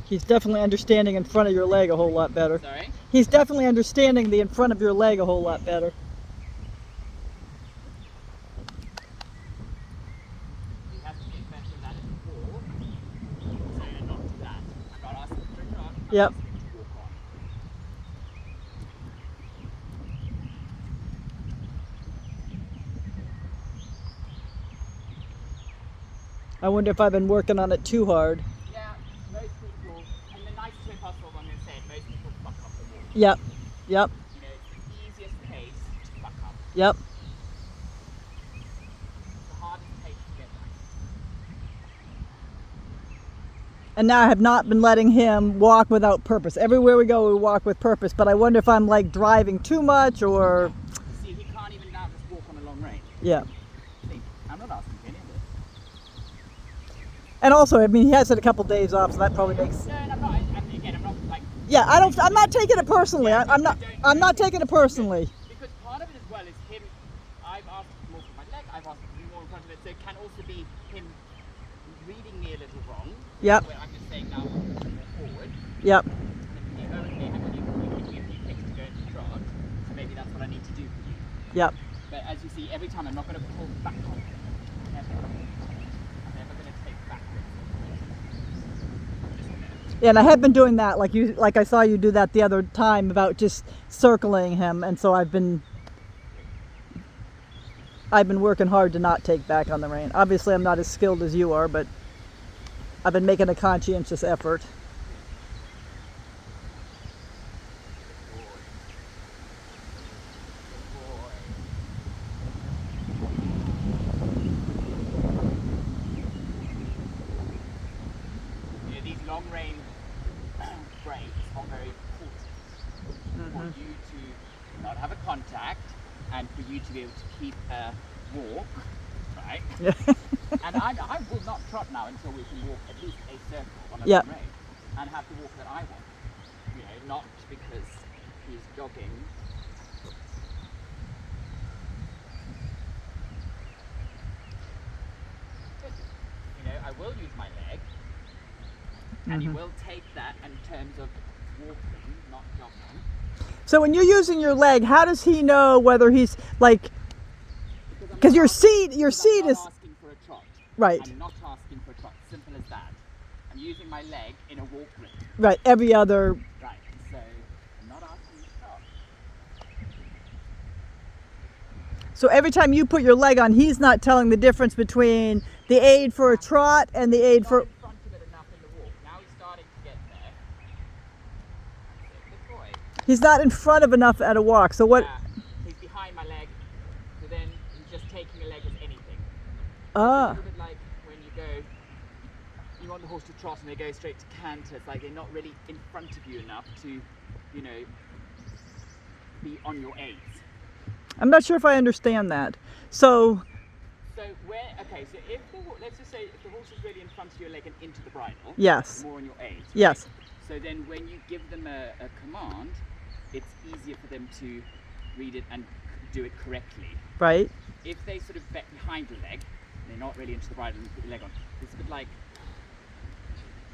He's definitely understanding in front of your leg a whole lot better. Sorry? He's definitely understanding the in front of your leg a whole lot better. He has to get better than before. So you're not do that. I'm not asking for a trot. I'm Yep. asking to walk on. I wonder if I've been working on it too hard. Yeah, most people, and the nicest way possible, I'm going to say it, most people fuck up the walk. Yep. Yep. You know, it's the easiest pace to fuck up. Yep. It's the hardest pace to get back. And now I have not been letting him walk without purpose. Everywhere we go, we walk with purpose. But I wonder if I'm like driving too much or... You see, he can't even now just walk on a long range. Yeah. See, I'm not asking for any of this. And also, I mean, he has had a couple days off, so that probably makes... No, and I'm not, I'm not like... Yeah, I'm not taking it personally. I'm not taking it personally. Because part of it as well is him, I've asked more for my leg, I've asked for more in front of it, so it can also be him reading me a little wrong. Yep. Where I'm just saying now more forward. Yep. And then you, okay, hang on, you give me a few kicks to go into trot, so maybe that's what I need to do for you. Yep. But as you see, every time I'm not going to pull back on him. Never. I'm never going to take backwards. Just gonna... Yeah, and I have been doing that, like I saw you do that the other time about just circling him, and so I've been working hard to not take back on the rein. Obviously, I'm not as skilled as you are, but I've been making a conscientious effort. These long range breaks are very important for you to not have a contact and for you to be able to keep a walk, right? Yeah. And I will not trot now until we can walk at least a circle on a Yeah. long range and have the walk that I want. You know, not because he's jogging. You know, I will use my leg. And he will take that in terms of walking, not jogging. So when you're using your leg, how does he know whether he's like? Because your seat I'm is not asking for a trot. right. I'm not asking for a trot. Simple as that. I'm using my leg in a walk rhythm. Right. Every other. Right. So I'm not asking for a trot. So every time you put your leg on, he's not telling the difference between the aid for a trot and the aid for. Not in front of it enough in the walk. Now he's starting to get there. That's it. Good boy. He's not in front of enough at a walk. So what? Yeah. He's behind my leg. So then he's just taking a leg as anything. Ah. It's a little bit like when you go, you want the horse to trot and they go straight to canter. It's like they're not really in front of you enough to, you know, be on your aids. I'm not sure if I understand that. So. So okay, so if let's just say if the horse is really in front of your leg and into the bridle, Yes. more on your aids. Right? Yes. So then when you give them a command, it's easier for them to read it and do it correctly. Right. If they sort of bet behind your leg, they're not really into the bridle and you put your leg on, it's a bit like,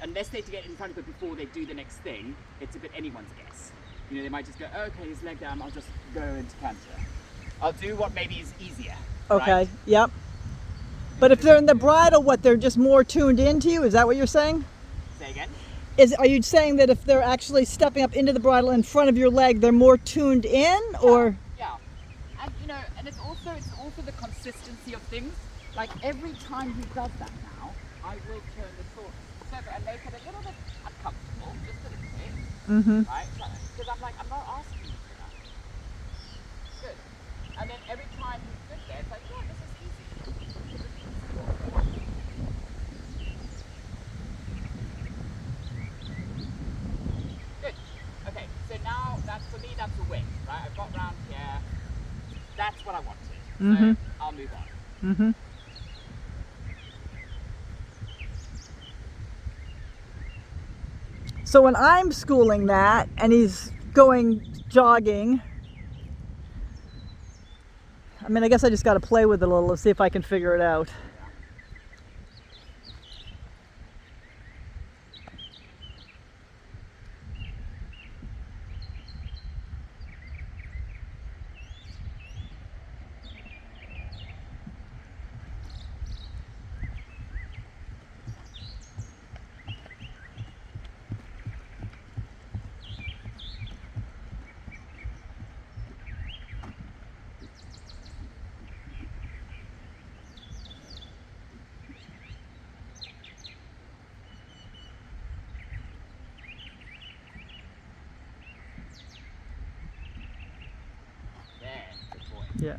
unless they get in front of it before they do the next thing, it's a bit anyone's guess. You know, they might just go, oh, okay, his leg down, I'll just go into canter. I'll do what maybe is easier. Okay. Right? Yep. But if they're in the bridle, what, they're just more tuned into you? Is that what you're saying? Say again? Are you saying that if they're actually stepping up into the bridle in front of your leg, they're more tuned in, or? Yeah. And you know, and it's also the consistency of things. Like every time he does that now, I will turn the sword and make it a little bit uncomfortable, just a little bit. Mm-hmm. Right? Because I'm like, I'm not asking you for that. Good. And then every time he's good there, it's like, yeah, this is easy. Good. Okay, so now that's for me, that's a win, right? I've got round here. That's what I wanted. Mm-hmm. So I'll move on. Mm-hmm. So when I'm schooling that and he's going jogging, I mean, I guess I just got to play with it a little to see if I can figure it out. Yeah.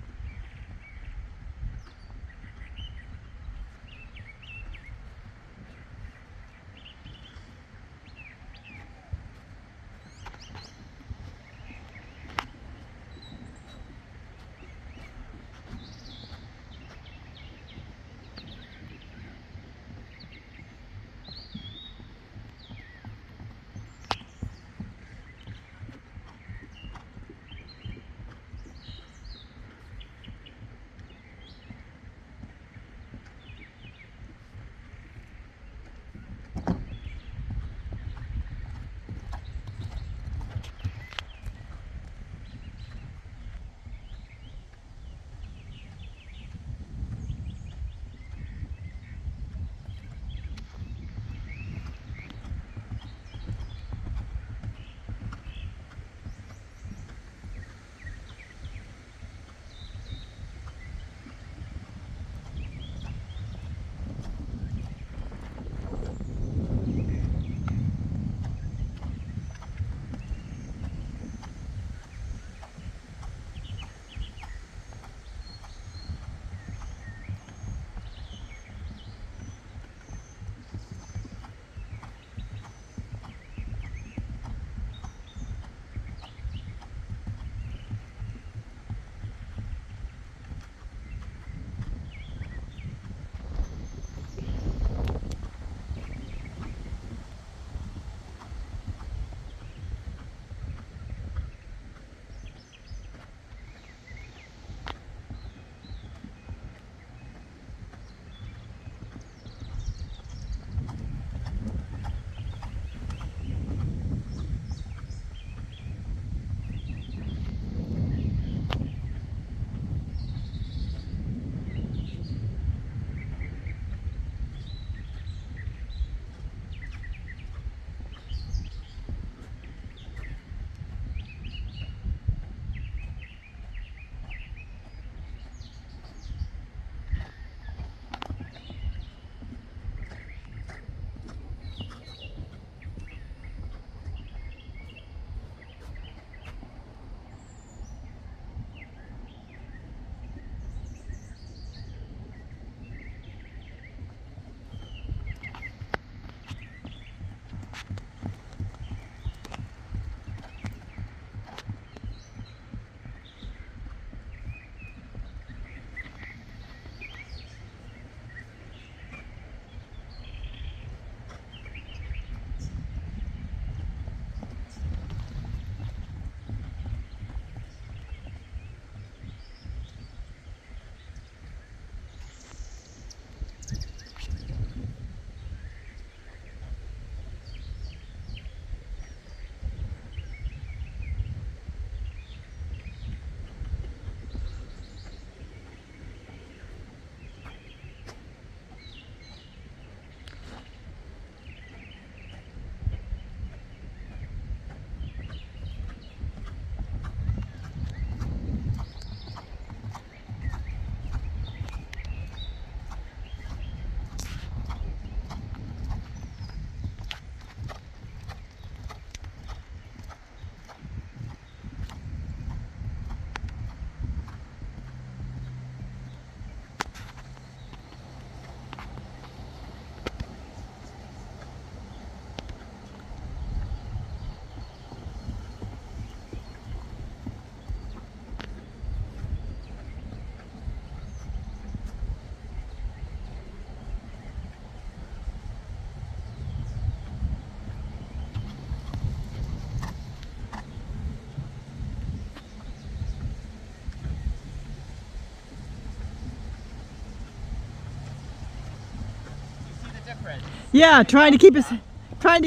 difference. Yeah, trying to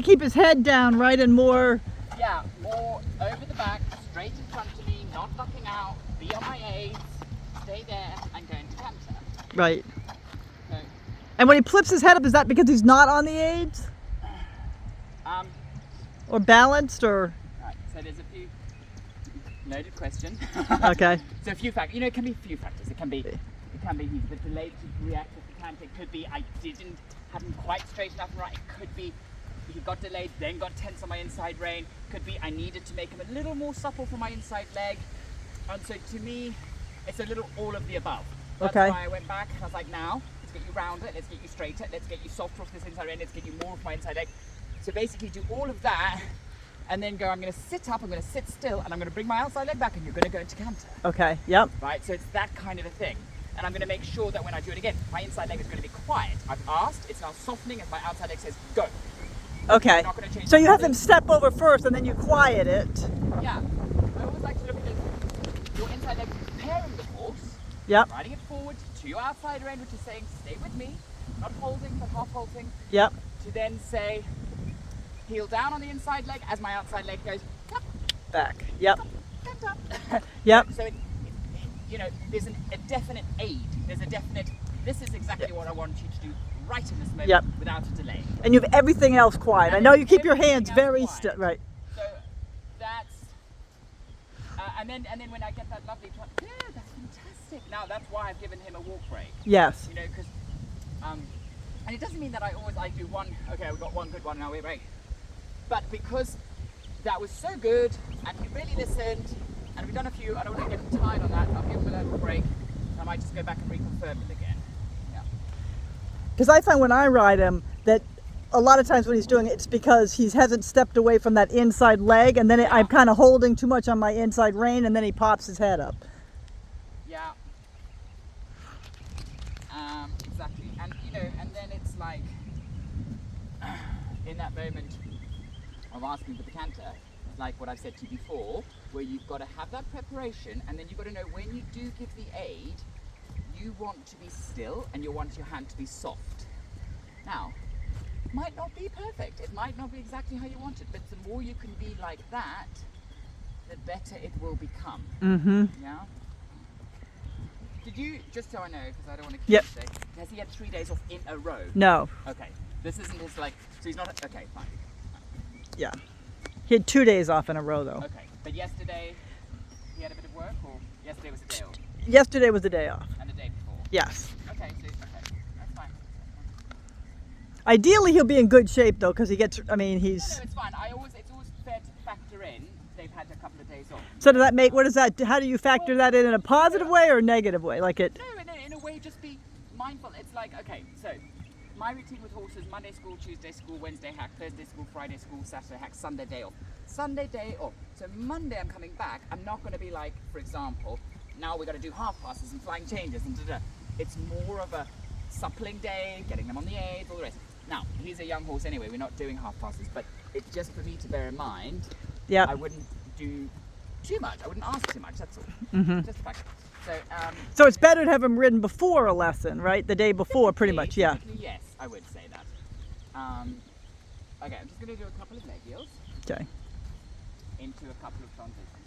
keep his head down, right, and more. Yeah, more over the back, straight in front of me, not looking out, be on my aids, stay there, and go into canter. Right. So, And when he flips his head up, is that because he's not on the aids? Or balanced, or? Right, so there's a few, loaded question. Okay. So a few factors, you know, it can be a few factors. It can be he's a bit delayed to react to the canter. It could be I hadn't quite straightened up and right. It could be he got delayed, then got tense on my inside rein. Could be I needed to make him a little more supple for my inside leg. And so to me, It's a little all of the above. That's Okay. why I went back and I was like, now, let's get you rounder, let's get you straighter, let's get you softer off this inside end, let's get you more off my inside leg. So basically do all of that and then go, I'm going to sit up, I'm going to sit still, and I'm going to bring my outside leg back and you're going to go into canter. Okay, yep. Right, so it's that kind of a thing. And I'm going to make sure that when I do it again, my inside leg is going to be quiet. I've asked, it's now softening as my outside leg says, go. Okay. Not gonna change So you have nothing. them step over first and then you quiet it. Yeah. I always like to look at this. Your inside leg preparing the horse, Yep, riding it forward to your outside end, which is saying, stay with me, not holding, but half halting, yep. to then say, heel down on the inside leg as my outside leg goes, up, Back. Yep, up. yep. So, you know, there's a definite aid. There's a definite, this is exactly what I want you to do right in this moment Yep. without a delay. And you have everything else quiet. I And know you keep your everything hands else very quiet. still. Right. So that's, and then when I get that lovely, yeah, that's fantastic. Now that's why I've given him a walk break. Yes. You know, because, and it doesn't mean that I do one, okay, we've got one good one, now we're break. But because that was so good, and he really listened, and we've done a few, I don't want to get tired on that, I'll give him a little break. I might just go back and reconfirm it again. Yeah. Because I find when I ride him that a lot of times when he's doing it, it's because he hasn't stepped away from that inside leg, and then I'm kind of holding too much on my inside rein, and then he pops his head up. Yeah. Exactly. And you know, and then it's like in that moment of asking for the canter, like what I've said to you before, where you've got to have that preparation, and then you've got to know when you do give the aid, you want to be still and you want your hand to be soft. Now, it might not be perfect, it might not be exactly how you want it, but the more you can be like that, the better it will become. Mm-hmm. Yeah? Did you, just so I know, because I don't want to keep Yep. it, has he had 3 days off in a row? No. Okay. This isn't his like, so he's not, okay, fine. Yeah. He had 2 days off in a row, though. Okay. But yesterday, he had a bit of work, or yesterday was a day off? Yesterday was the day off. And the day before? Yes. Okay, so, okay, that's fine. Ideally, he'll be in good shape, though, because he gets, I mean, No, he's... it's fine. It's always fair to factor in, they've had a couple of days off. So does that make, what does that, how do you factor that in a positive way or a negative way? Like it... No, in a way, just be mindful. It's like, okay, so my routine with horses: Monday school, Tuesday school, Wednesday hack, Thursday school, Friday school, Saturday hack, Sunday day off. Sunday day off. So Monday I'm coming back. I'm not going to be like, for example, now we're going to do half passes and flying changes and da-da. It's more of a suppling day, getting them on the aids, all the rest. Now, he's a young horse anyway. We're not doing half passes, but it's just for me to bear in mind. Yeah. I wouldn't do too much. I wouldn't ask too much. That's all. Mm-hmm. Just a fact. So it's better to have him ridden before a lesson, right? The day before, pretty much, yeah. Typically, yes, I would say that. Okay, I'm just going to do a couple of leg heels Okay. into a couple of transitions.